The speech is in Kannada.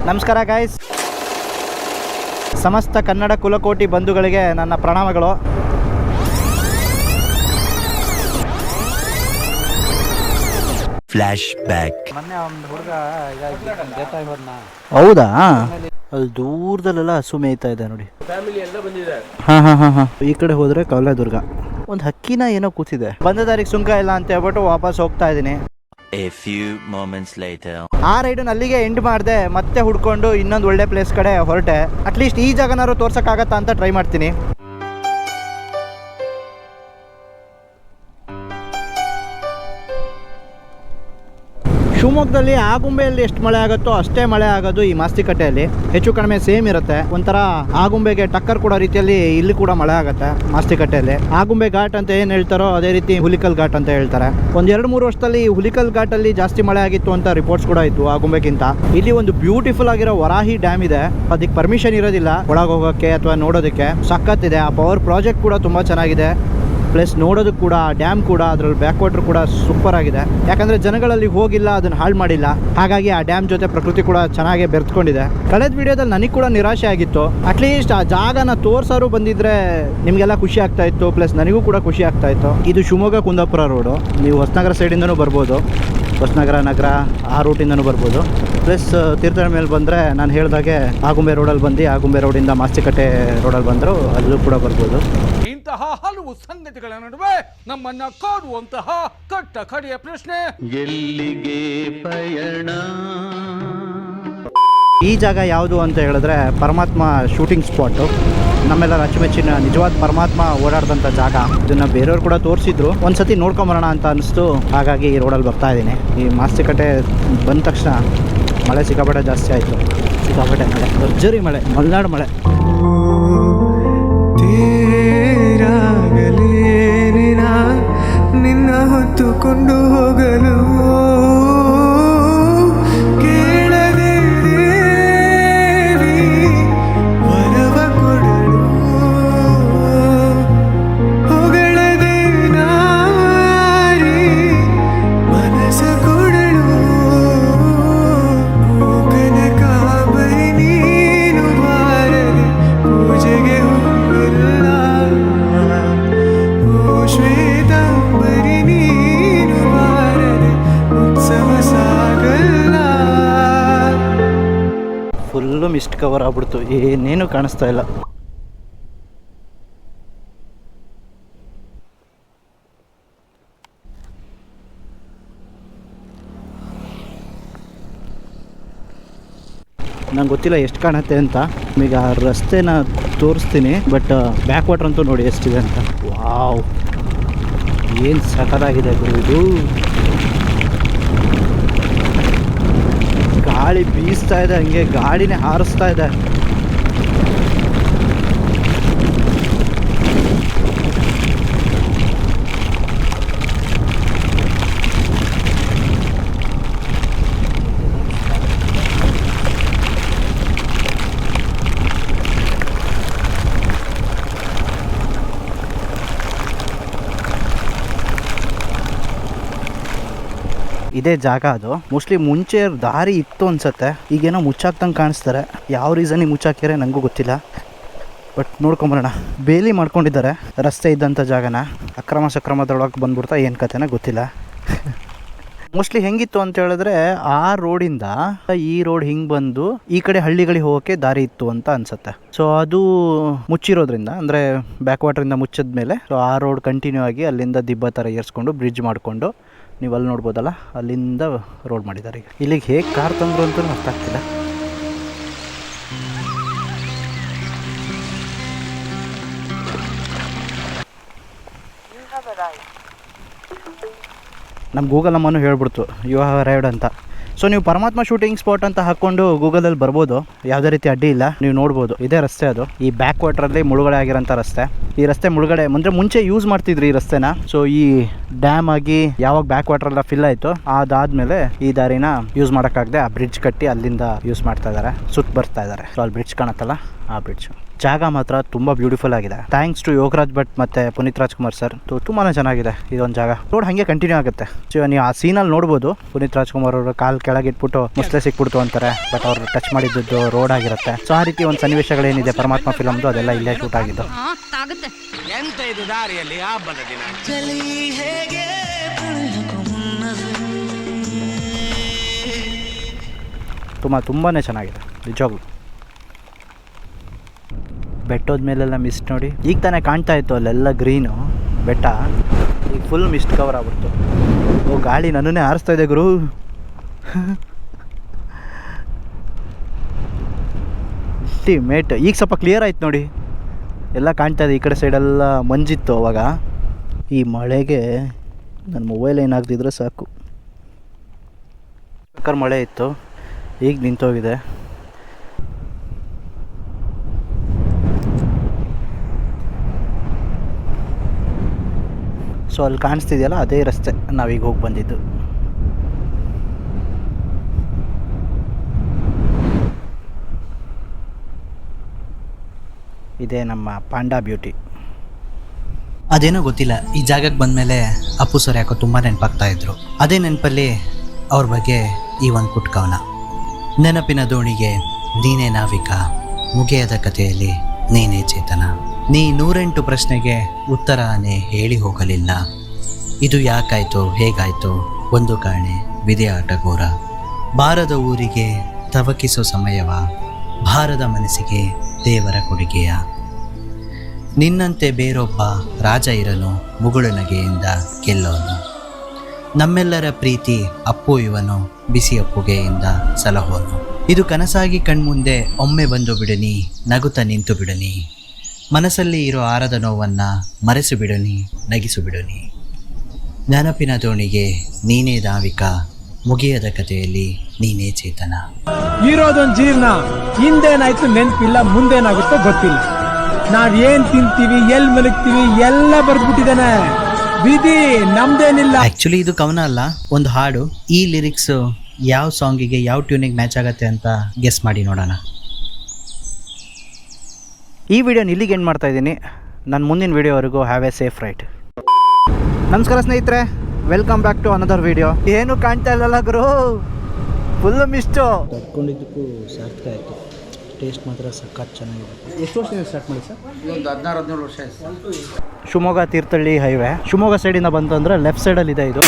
ನಮಸ್ಕಾರ ಗಾಯ್ಸ್, ಸಮಸ್ತ ಕನ್ನಡ ಕುಲಕೋಟಿ ಬಂಧುಗಳಿಗೆ ನನ್ನ ಪ್ರಣಾಮಗಳು. Flash back. ಮೊನ್ನೆ ಒಂದು ಹುಡುಗ ಡೆತ್ ಆಗಿ ಹೋದ್ನ. ಹೌದಾ? ಅಲ್ಲಿ ದೂರದಲ್ಲೆಲ್ಲ ಹಸು ಮೇಯ್ತಾ ಇದೆ ನೋಡಿ. ಫ್ಯಾಮಿಲಿ ಎಲ್ಲ ಬಂದಿದ್ದಾರೆ. ಹಾ. ಈ ಕಡೆ ಹೋದ್ರೆ ಕವಲೇದುರ್ಗ. ಒಂದು ಹಕ್ಕಿನ ಏನೋ ಕೂತಿದೆ. ಬಂದ ದಾರಿಗೆ ಸುಂಕ ಇಲ್ಲ ಅಂತ ಹೇಳ್ಬಿಟ್ಟು ವಾಪಸ್ ಹೋಗ್ತಾ ಇದ್ದೀನಿ. A few moments later. ಆ ರೈಡನ್ನ ಅಲ್ಲಿಗೆ ಎಂಡ್ ಮಾಡಿದೆ, ಮತ್ತೆ ಹುಡ್ಕೊಂಡು ಇನ್ನೊಂದು ಒಳ್ಳೆ ಪ್ಲೇಸ್ ಕಡೆ ಹೊರಟೆ. ಅಟ್ಲೀಸ್ಟ್ ಈ ಜಾಗನಾರು ತೋರ್ಸಕ್ಕಾಗತ್ತಾ ಅಂತ ಟ್ರೈ ಮಾಡ್ತೀನಿ. ಶಿವಮೊಗ್ಗದಲ್ಲಿ ಆಗುಂಬೆಯಲ್ಲಿ ಎಷ್ಟು ಮಳೆ ಆಗುತ್ತೋ ಅಷ್ಟೇ ಮಳೆ ಆಗೋದು ಈ ಮಾಸ್ತಿಕಟ್ಟೆಯಲ್ಲಿ. ಹೆಚ್ಚು ಕಡಿಮೆ ಸೇಮ್ ಇರುತ್ತೆ. ಒಂಥರ ಆಗುಂಬೆಗೆ ಟಕ್ಕರ್ ಕೊಡೋ ರೀತಿಯಲ್ಲಿ ಇಲ್ಲಿ ಕೂಡ ಮಳೆ ಆಗುತ್ತೆ ಮಾಸ್ತಿಕಟ್ಟೆಯಲ್ಲಿ. ಆಗುಂಬೆ ಘಾಟ್ ಅಂತ ಏನು ಹೇಳ್ತಾರೋ ಅದೇ ರೀತಿ ಹುಲಿಕಲ್ ಘಾಟ್ ಅಂತ ಹೇಳ್ತಾರೆ. ಒಂದು 2-3 ವರ್ಷದಲ್ಲಿ ಹುಲಿಕಲ್ ಘಾಟಲ್ಲಿ ಜಾಸ್ತಿ ಮಳೆ ಆಗಿತ್ತು ಅಂತ ರಿಪೋರ್ಟ್ಸ್ ಕೂಡ ಇತ್ತು ಆಗುಂಬೆಗಿಂತ. ಇಲ್ಲಿ ಒಂದು ಬ್ಯೂಟಿಫುಲ್ ಆಗಿರೋ ವರಾಹಿ ಡ್ಯಾಮ್ ಇದೆ. ಅದಕ್ಕೆ ಪರ್ಮಿಷನ್ ಇರೋದಿಲ್ಲ ಒಳಗೆ ಹೋಗೋಕ್ಕೆ ಅಥವಾ ನೋಡೋದಕ್ಕೆ. ಸಖತ್ತಿದೆ. ಆ ಪವರ್ ಪ್ರಾಜೆಕ್ಟ್ ಕೂಡ ತುಂಬ ಚೆನ್ನಾಗಿದೆ. ಪ್ಲಸ್ ನೋಡೋದಕ್ಕೆ ಕೂಡ ಡ್ಯಾಮ್ ಕೂಡ ಅದರಲ್ಲಿ ಬ್ಯಾಕ್ ವಾಟರ್ ಕೂಡ ಸೂಪರ್ ಆಗಿದೆ. ಯಾಕಂದರೆ ಜನಗಳಲ್ಲಿ ಹೋಗಿಲ್ಲ, ಅದನ್ನು ಹಾಳು ಮಾಡಿಲ್ಲ. ಹಾಗಾಗಿ ಆ ಡ್ಯಾಮ್ ಜೊತೆ ಪ್ರಕೃತಿ ಕೂಡ ಚೆನ್ನಾಗೇ ಬೆರೆತ್ಕೊಂಡಿದೆ. ಕಳೆದ ವಿಡಿಯೋದಲ್ಲಿ ನನಗೆ ಕೂಡ ನಿರಾಶೆ ಆಗಿತ್ತು. ಅಟ್ಲೀಸ್ಟ್ ಆ ಜಾಗನ ತೋರ್ಸಾರು ಬಂದಿದ್ರೆ ನಿಮಗೆಲ್ಲ ಖುಷಿ ಆಗ್ತಾ ಇತ್ತು. ಪ್ಲಸ್ ನನಗೂ ಕೂಡ ಖುಷಿ ಆಗ್ತಾ ಇತ್ತು. ಇದು ಶಿವಮೊಗ್ಗ ಕುಂದಾಪುರ ರೋಡು. ನೀವು ಹೊಸನಗರ ಸೈಡಿಂದನೂ ಬರ್ಬೋದು, ಹೊಸನಗರ ನಗರ ಆ ರೂಟಿಂದನೂ ಬರ್ಬೋದು. ಪ್ಲಸ್ ತೀರ್ಥಹಳ್ಳಿ ಮೇಲೆ ಬಂದರೆ ನಾನು ಹೇಳಿದಾಗೆ ಆಗುಂಬೆ ರೋಡಲ್ಲಿ ಬಂದು ಆಗುಂಬೆ ರೋಡಿಂದ ಮಾಸ್ತಿಕಟ್ಟೆ ರೋಡಲ್ಲಿ ಬಂದರೂ ಅಲ್ಲೂ ಕೂಡ ಬರ್ಬೋದು. ಇಂತಹ ಹಲವು ಸಂಗತಿಗಳ ನಡುವೆ ನಮ್ಮನ್ನ ಕಾಡುವಂತಹ ಕಟ್ಟ ಕಡೆಯ ಪ್ರಶ್ನೆ, ಎಲ್ಲಿಗೆ ಪಯಣ? ಈ ಜಾಗ ಯಾವುದು ಅಂತ ಹೇಳಿದ್ರೆ ಪರಮಾತ್ಮ ಶೂಟಿಂಗ್ ಸ್ಪಾಟು. ನಮ್ಮೆಲ್ಲರ ಅಚ್ಚುಮೆಚ್ಚಿನ ನಿಜವಾದ ಪರಮಾತ್ಮ ಓಡಾಡಿದಂಥ ಜಾಗ. ಇದನ್ನು ಬೇರೆಯವ್ರು ಕೂಡ ತೋರಿಸಿದ್ರು. ಒಂದ್ಸತಿ ನೋಡ್ಕೊಂಬರೋಣ ಅಂತ ಅನಿಸ್ತು. ಹಾಗಾಗಿ ಈ ರೋಡಲ್ಲಿ ಬರ್ತಾ ಇದ್ದೀನಿ. ಈ ಮಾಸ್ತಿಕಟ್ಟೆ ಬಂದ ತಕ್ಷಣ ಮಳೆ ಸಿಕ್ಕಾಪಟ್ಟೆ ಜಾಸ್ತಿ ಆಯಿತು. ಸಿಕ್ಕಾಪಟ್ಟೆ ಮಳೆ, ಭರ್ಜರಿ ಮಳೆ, ಮಲೆನಾಡು ಮಳೆ. ನಿನ್ನ ಹೊತ್ತುಕೊಂಡು ಹೋಗಲು ಕೇಳದೆ ದೇವಿ ವರವ ಕೊಡಲು, ಹೊಗಳದೆ ನಾರಿ ಮನಸ ಕೊಡಲು, ಕನಕಾಂಬರಿ ನೀನು ಬಾರದೆ ಪೂಜೆಗೆ ಹೋಗಲ್ಲ, ಶ್ವೇತಾಂಬರಿ ನೀನು ಬಾರದೆ ಉತ್ಸವ ಸಾಗಲ್ಲ. ಫುಲ್ಲು ಮಿಸ್ಟ್ ಕವರ್ ಆಗ್ಬಿಡ್ತು, ಏನೇನು ಕಾಣಿಸ್ತಾ ಇಲ್ಲ. ನಂಗೆ ಗೊತ್ತಿಲ್ಲ ಎಷ್ಟು ಕಾಣುತ್ತೆ ಅಂತ. ಈಗ ರಸ್ತೆನ ತೋರಿಸ್ತೀನಿ, ಬಟ್ ಬ್ಯಾಕ್ ವಾಟರ್ ಅಂತೂ ನೋಡಿ ಎಷ್ಟಿದೆ ಅಂತ. ವಾವ್, ಏನು ಸಖತ್ತಾಗಿದೆ ಗುರು ಇದು. ಗಾಳಿ ಬೀಸ್ತಾ ಇದೆ, ಹಂಗೆ ಗಾಳಿನೇ ಹಾರಿಸ್ತಾ ಇದೆ. ಇದೇ ಜಾಗ ಅದು. ಮೋಸ್ಟ್ಲಿ ಮುಂಚೆ ದಾರಿ ಇತ್ತು ಅನ್ಸುತ್ತೆ, ಈಗೇನೋ ಮುಚ್ಚಾಕ್ದಂಗೆ ಕಾಣಿಸ್ತಾರೆ. ಯಾವ ರೀಸನಿಗೆ ಮುಚ್ಚಾಕಿದ್ರೆ ನನಗೂ ಗೊತ್ತಿಲ್ಲ, ಬಟ್ ನೋಡ್ಕೊಂಬರೋಣ. ಬೇಲಿ ಮಾಡ್ಕೊಂಡಿದ್ದಾರೆ ರಸ್ತೆ ಇದ್ದಂಥ ಜಾಗನ. ಅಕ್ರಮ ಸಕ್ರಮದೊಳಗೆ ಬಂದ್ಬಿಡ್ತಾ ಏನು ಕತೆನ ಗೊತ್ತಿಲ್ಲ. ಮೋಸ್ಟ್ಲಿ ಹೆಂಗಿತ್ತು ಅಂತ ಹೇಳಿದ್ರೆ ಆ ರೋಡಿಂದ ಈ ರೋಡ್ ಹಿಂಗೆ ಬಂದು ಈ ಕಡೆ ಹಳ್ಳಿಗಳಿಗೆ ಹೋಗೋಕ್ಕೆ ದಾರಿ ಇತ್ತು ಅಂತ ಅನ್ಸುತ್ತೆ. ಸೊ ಅದು ಮುಚ್ಚಿರೋದ್ರಿಂದ, ಅಂದರೆ ಬ್ಯಾಕ್ ವಾಟ್ರಿಂದ ಮುಚ್ಚಿದ್ಮೇಲೆ ಸೊ ಆ ರೋಡ್ ಕಂಟಿನ್ಯೂ ಆಗಿ ಅಲ್ಲಿಂದ ದಿಬ್ಬ ಥರ ಏರಿಸ್ಕೊಂಡು ಬ್ರಿಡ್ಜ್ ಮಾಡಿಕೊಂಡು ನೀವು ಅಲ್ಲಿ ನೋಡ್ಬೋದಲ್ಲ, ಅಲ್ಲಿಂದ ರೋಡ್ ಮಾಡಿದ್ದಾರೆ. ಈಗ ಇಲ್ಲಿಗೆ ಹೇಗೆ ಕಾರ್ ತಂದರು ಅಂತ ಅರ್ಥ ಆಗ್ತಿಲ್ಲ. ನಮ್ಮ ಗೂಗಲ್ ಅಮ್ಮನೂ ಹೇಳ್ಬಿಡ್ತು ಯು ಹ್ಯಾವ್ ಅರೈವ್ಡ್ ಅಂತ. ಸೊ ನೀವು ಪರಮಾತ್ಮ ಶೂಟಿಂಗ್ ಸ್ಪಾಟ್ ಅಂತ ಹಾಕ್ಕೊಂಡು ಗೂಗಲಲ್ಲಿ ಬರ್ಬೋದು, ಯಾವುದೇ ರೀತಿ ಅಡ್ಡಿ ಇಲ್ಲ. ನೀವು ನೋಡ್ಬೋದು ಇದೇ ರಸ್ತೆ. ಅದು ಈ ಬ್ಯಾಕ್ ವಾಟ್ರಲ್ಲಿ ಮುಳುಗಡೆ ಆಗಿರೋಂಥ ರಸ್ತೆ. ಈ ರಸ್ತೆ ಮುಳುಗಡೆ ಅಂದರೆ ಮುಂಚೆ ಯೂಸ್ ಮಾಡ್ತಿದ್ರು ಈ ರಸ್ತೆನ. ಸೊ ಈ ಡ್ಯಾಮ್ ಆಗಿ ಯಾವಾಗ ಬ್ಯಾಕ್ ವಾಟರ್ ಎಲ್ಲ ಫಿಲ್ ಆಯಿತು ಅದಾದಮೇಲೆ ಈ ದಾರಿನ ಯೂಸ್ ಮಾಡೋಕ್ಕಾಗದೆ ಆ ಬ್ರಿಡ್ಜ್ ಕಟ್ಟಿ ಅಲ್ಲಿಂದ ಯೂಸ್ ಮಾಡ್ತಾ ಇದ್ದಾರೆ, ಸುತ್ತ ಬರ್ತಾ ಇದ್ದಾರೆ. ಸೊ ಅಲ್ಲಿ ಬ್ರಿಡ್ಜ್ ಕಾಣುತ್ತಲ್ಲ ಆ ಬ್ರಿಡ್ಜು. ಜಾಗ ಮಾತ್ರ ತುಂಬ ಬ್ಯೂಟಿಫುಲ್ ಆಗಿದೆ. ಥ್ಯಾಂಕ್ಸ್ ಟು ಯೋಗರಾಜ್ ಭಟ್ ಮತ್ತು ಪುನೀತ್ ರಾಜ್ಕುಮಾರ್ ಸರ್. ತುಂಬಾ ಚೆನ್ನಾಗಿದೆ ಇದೊಂದು ಜಾಗ. ರೋಡ್ ಹಾಗೆ ಕಂಟಿನ್ಯೂ ಆಗುತ್ತೆ. ಸೊ ನೀವು ಆ ಸೀನಲ್ಲಿ ನೋಡ್ಬೋದು, ಪುನೀತ್ ರಾಜ್ಕುಮಾರ್ ಅವರು ಕಾಲು ಕೆಳಗಿಟ್ಬಿಟ್ಟು ಮುಸ್ಲೆ ಸಿಕ್ಬಿಡ್ತು ಅಂತಾರೆ, ಬಟ್ ಅವ್ರು ಟಚ್ ಮಾಡಿದ್ದು ರೋಡ್ ಆಗಿರುತ್ತೆ. ಸೊ ಆ ರೀತಿ ಒಂದು ಸನ್ನಿವೇಶಗಳೇನಿದೆ ಪರಮಾತ್ಮ ಫಿಲಮ್ದು, ಅದೆಲ್ಲ ಇಲ್ಲೇ ಶೂಟ್ ಆಗಿದ್ದು. ಎಂತ ಇದು ದಾರಿಯಲ್ಲಿ ಹಬ್ಬದ ದಿನ ತುಂಬಾ ಚೆನ್ನಾಗಿದೆ ನಿಜವಾಗ್ಲು. ಬೆಟ್ಟದ ಮೇಲೆಲ್ಲ ಮಿಸ್ಟ್ ನೋಡಿ, ಈಗ ತಾನೇ ಕಾಣ್ತಾ ಇತ್ತು ಅಲ್ಲೆಲ್ಲ ಗ್ರೀನು ಬೆಟ್ಟ, ಈಗ ಫುಲ್ ಮಿಸ್ಟ್ ಕವರ್ ಆಗ್ಬಿಡ್ತು. ಓ ಗಾಳಿ ನನ್ನನ್ನೇ ಹಾರಿಸ್ತಾ ಇದೆ ಗುರು. ಮೇಟ್ ಈಗ ಸ್ವಲ್ಪ ಕ್ಲಿಯರ್ ಆಯ್ತು ನೋಡಿ, ಎಲ್ಲ ಕಾಣ್ತಾ ಇದೆ. ಈ ಕಡೆ ಸೈಡೆಲ್ಲ ಮಂಜಿತ್ತು ಅವಾಗ. ಈ ಮಳೆಗೆ ನನ್ನ ಮೊಬೈಲ್ ಏನಾಗ್ತಿದ್ರೆ ಸಾಕು. ಬೇಕಾದ್ರೆ ಮಳೆ ಇತ್ತು, ಈಗ ನಿಂತೋಗಿದೆ. ಸೊ ಅಲ್ಲಿ ಕಾಣಿಸ್ತಿದೆಯಲ್ಲ ಅದೇ ರಸ್ತೆ ನಾವೀಗ ಹೋಗಿ ಬಂದಿದ್ದು. ಇದೇ ನಮ್ಮ ಪಾಂಡಾ ಬ್ಯೂಟಿ. ಅದೇನೋ ಗೊತ್ತಿಲ್ಲ, ಈ ಜಾಗಕ್ಕೆ ಬಂದಮೇಲೆ ಅಪ್ಪು ಸರ್ ಯಾಕೋ ತುಂಬ ನೆನಪಾಗ್ತಾ ಇದ್ರು. ಅದೇ ನೆನಪಲ್ಲಿ ಅವ್ರ ಬಗ್ಗೆ ಈ ಒಂದು ಪುಟ್ಟ ಕವನ. ನೆನಪಿನ ದೋಣಿಗೆ ನೀನೇ ನಾವಿಕ, ಮುಗಿಯದ ಕಥೆಯಲ್ಲಿ ನೀನೇ ಚೇತನ. ನೀ 108 ಪ್ರಶ್ನೆಗೆ ಉತ್ತರನೇ ಹೇಳಿ ಹೋಗಲಿಲ್ಲ. ಇದು ಯಾಕಾಯ್ತೋ ಹೇಗಾಯ್ತೋ ಒಂದು ಕಾಣೆ ವಿಧಿಯ ಆಟಗೋರ. ಬಾರದ ಊರಿಗೆ ತವಕಿಸೋ ಸಮಯವ, ಭಾರದ ಮನಸ್ಸಿಗೆ ದೇವರ ಕೊಡುಗೆಯ. ನಿನ್ನಂತೆ ಬೇರೊಬ್ಬ ರಾಜ ಇರನು, ಮುಗುಳು ನಗೆಯಿಂದ ಗೆಲ್ಲೋನು. ನಮ್ಮೆಲ್ಲರ ಪ್ರೀತಿ ಅಪ್ಪು ಇವನು, ಬಿಸಿ ಅಪ್ಪುಗೆಯಿಂದ ಸಲಹೋನು. ಇದು ಕನಸಾಗಿ ಕಣ್ಮುಂದೆ ಒಮ್ಮೆ ಬಂದು ಬಿಡನಿ, ನಗುತ್ತ ನಿಂತು ಬಿಡನಿ. ಮನಸ್ಸಲ್ಲಿ ಇರೋ ಆರದ ನೋವನ್ನು ಮರೆಸು ಬಿಡನಿ, ನಗಿಸು ಬಿಡನಿ. ನೆನಪಿನ ದೋಣಿಗೆ ನೀನೇ ನಾವಿಕ, ಮುಗಿಯದ ಕಥೆಯಲ್ಲಿ ನೀನೇ ಚೇತನ. ಇರೋದೊಂದು ಜೀವನ, ಹಿಂದೇನಾಯ್ತು ನೆನಪಿಲ್ಲ, ಮುಂದೇನಾಗುತ್ತೋ ಗೊತ್ತಿಲ್ಲ. ನಾವ್ ಏನ್ ತಿಂತೀವಿ, ಎಲ್ಲಿ ಮಲಗ್ತೀವಿ ಎಲ್ಲ ಬರ್ದ್ಬಿಟ್ಟಿದ್ದಾನೆ. ವಿಧಿ ನಮ್ದೇನಿಲ್ಲ. ಆ್ಯಕ್ಚುಲಿ ಇದು ಕವನ ಅಲ್ಲ, ಒಂದು ಹಾಡು. ಈ ಲಿರಿಕ್ಸ್ ಯಾವ ಸಾಂಗಿಗೆ ಯಾವ ಟ್ಯೂನಿಗೆ ಮ್ಯಾಚ್ ಆಗತ್ತೆ ಅಂತ ಗೆಸ್ ಮಾಡಿ ನೋಡೋಣ. ಈ ವಿಡಿಯೋನ ಇಲ್ಲಿಗೆ ಎಂಡ್ ಮಾಡ್ತಾ ಇದ್ದೀನಿ. ನನ್ನ ಮುಂದಿನ ವಿಡಿಯೋವರೆಗೂ ಹ್ಯಾವ್ ಎ ಸೇಫ್ ರೈಟ್. ನಮಸ್ಕಾರ ಸ್ನೇಹಿತರೆ, welcome back to another video. ಏನು ಕಾಣ್ತಾ ಇಲ್ಲಲ್ಲ ಗುರು, ಫುಲ್ಲು ಮಿಸ್ಟು. ತಡ್ಕೊಂಡಿದ್ದಕ್ಕೂ ಸಾರ್ಥಕ ಆಯಿತು. ಟೇಸ್ಟ್ ಮಾತ್ರ ಸಖತ್ ಚೆನ್ನಾಗಿದೆ. ಎಷ್ಟು ವರ್ಷದಿಂದ ಸ್ಟಾರ್ಟ್ ಮಾಡಿ ಸರ್? ಒಂದು 16-17 ವರ್ಷ ಆಯ್ತು. ಶಿವಮೊಗ್ಗ ತೀರ್ಥಹಳ್ಳಿ ಹೈವೇ, ಶಿವಮೊಗ್ಗ ಸೈಡಿಂದ ಬಂತು ಅಂದರೆ ಲೆಫ್ಟ್ ಸೈಡಲ್ಲಿದೆ ಇದು.